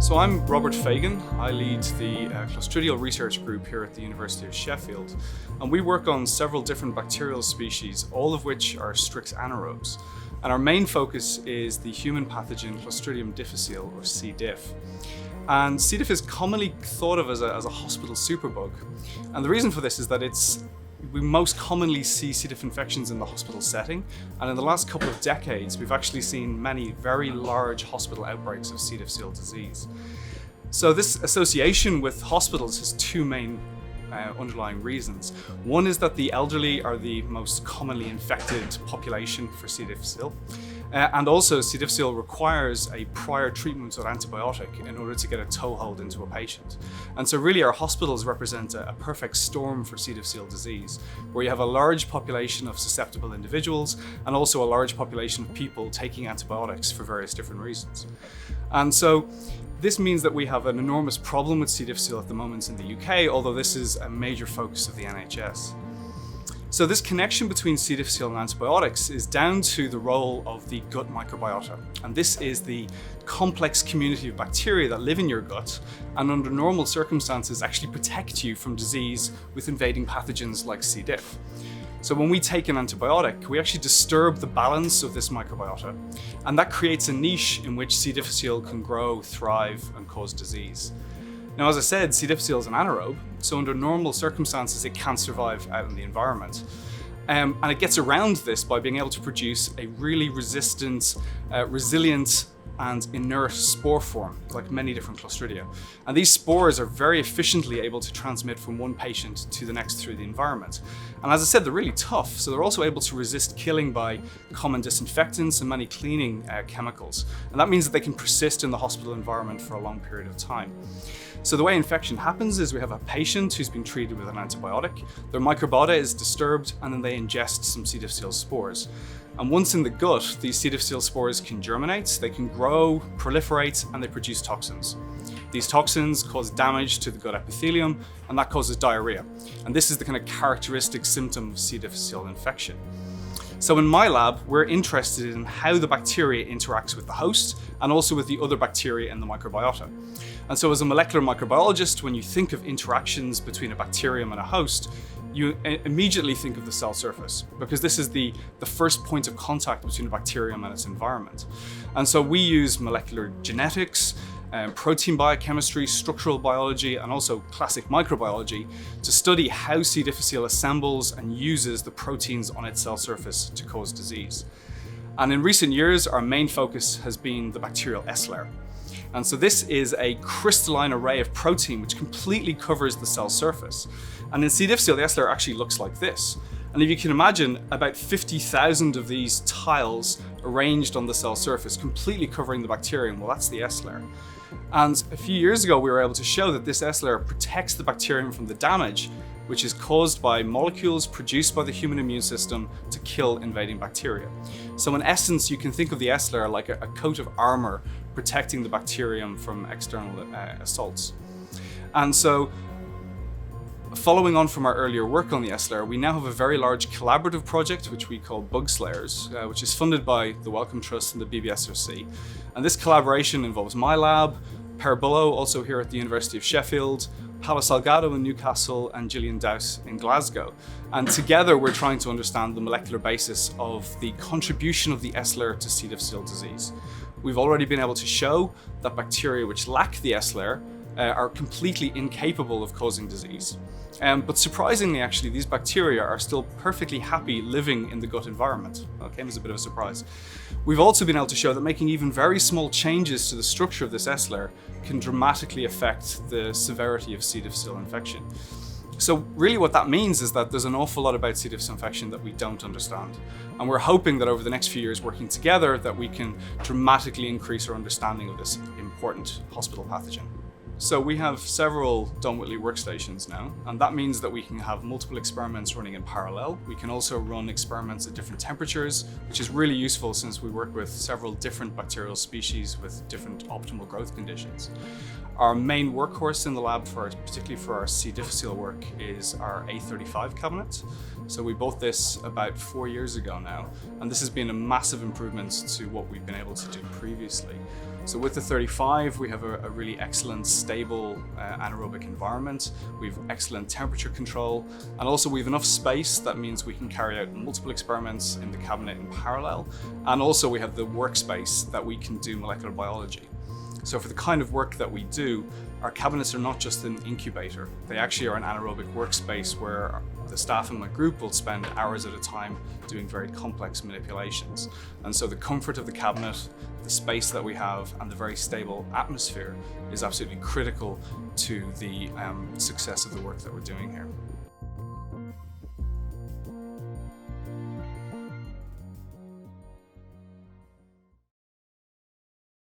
So I'm Robert Fagan. I lead the Clostridial Research Group here at the University of Sheffield, and we work on several different bacterial species, all of which are strict anaerobes. And our main focus is the human pathogen Clostridium difficile, or C. diff. And C. diff is commonly thought of as a hospital superbug. And the reason for this is that we most commonly see C. diff infections in the hospital setting, and in the last couple of decades we've actually seen many very large hospital outbreaks of C. difficile disease. So this association with hospitals has two main underlying reasons. One is that the elderly are the most commonly infected population for C. difficile, and also C. difficile requires a prior treatment with antibiotic in order to get a toehold into a patient. And so really our hospitals represent a perfect storm for C. difficile disease, where you have a large population of susceptible individuals and also a large population of people taking antibiotics for various different reasons. And so this means that we have an enormous problem with C. difficile at the moment in the UK, although this is a major focus of the NHS. So this connection between C. difficile and antibiotics is down to the role of the gut microbiota. And this is the complex community of bacteria that live in your gut and under normal circumstances actually protect you from disease with invading pathogens like C. diff. So when we take an antibiotic, we actually disturb the balance of this microbiota, and that creates a niche in which C. difficile can grow, thrive, and cause disease. Now, as I said, C. difficile is an anaerobe, so under normal circumstances it can't survive out in the environment. And it gets around this by being able to produce a really resistant, resilient, and inert spore form, like many different Clostridia. And these spores are very efficiently able to transmit from one patient to the next through the environment. And as I said, they're really tough, so they're also able to resist killing by common disinfectants and many cleaning chemicals. And that means that they can persist in the hospital environment for a long period of time. So the way infection happens is we have a patient who's been treated with an antibiotic, their microbiota is disturbed, and then they ingest some C. difficile spores. And once in the gut, these C. difficile spores can germinate, they can grow, proliferate, and they produce toxins. These toxins cause damage to the gut epithelium, and that causes diarrhea. And this is the kind of characteristic symptom of C. difficile infection. So in my lab, we're interested in how the bacteria interacts with the host and also with the other bacteria in the microbiota. And so as a molecular microbiologist, when you think of interactions between a bacterium and a host, you immediately think of the cell surface, because this is the first point of contact between a bacterium and its environment. And so we use molecular genetics, protein biochemistry, structural biology, and also classic microbiology to study how C. difficile assembles and uses the proteins on its cell surface to cause disease. And in recent years, our main focus has been the bacterial S layer. And so this is a crystalline array of protein which completely covers the cell surface. And in C. difficile, the S layer actually looks like this. And if you can imagine, about 50,000 of these tiles arranged on the cell surface, completely covering the bacterium, well, that's the S layer. And a few years ago, we were able to show that this S layer protects the bacterium from the damage which is caused by molecules produced by the human immune system to kill invading bacteria. So in essence, you can think of the S layer like a coat of armor protecting the bacterium from external assaults. And so, following on from our earlier work on the S layer, we now have a very large collaborative project which we call Bug Slayers, which is funded by the Wellcome Trust and the BBSRC. And this collaboration involves my lab, Per Bullough, also here at the University of Sheffield, Paolo Salgado in Newcastle, and Gillian Dowse in Glasgow. And together we're trying to understand the molecular basis of the contribution of the S layer to C. difficile disease. We've already been able to show that bacteria which lack the S layer are completely incapable of causing disease. But surprisingly, actually, these bacteria are still perfectly happy living in the gut environment. Well, it came as a bit of a surprise. We've also been able to show that making even very small changes to the structure of this S layer can dramatically affect the severity of C. difficile infection. So really what that means is that there's an awful lot about C. difficile infection that we don't understand. And we're hoping that over the next few years working together that we can dramatically increase our understanding of this important hospital pathogen. So we have several Whitley workstations now, and that means that we can have multiple experiments running in parallel. We can also run experiments at different temperatures, which is really useful since we work with several different bacterial species with different optimal growth conditions. Our main workhorse in the lab, particularly for our C. difficile work, is our A35 cabinet. So we bought this about 4 years ago now, and this has been a massive improvement to what we've been able to do previously. So with the 35, we have a really excellent, stable anaerobic environment. We have excellent temperature control, and also we have enough space that means we can carry out multiple experiments in the cabinet in parallel. And also we have the workspace that we can do molecular biology. So for the kind of work that we do, our cabinets are not just an incubator. They actually are an anaerobic workspace where the staff in my group will spend hours at a time doing very complex manipulations. And so the comfort of the cabinet, the space that we have, and the very stable atmosphere is absolutely critical to the success of the work that we're doing here.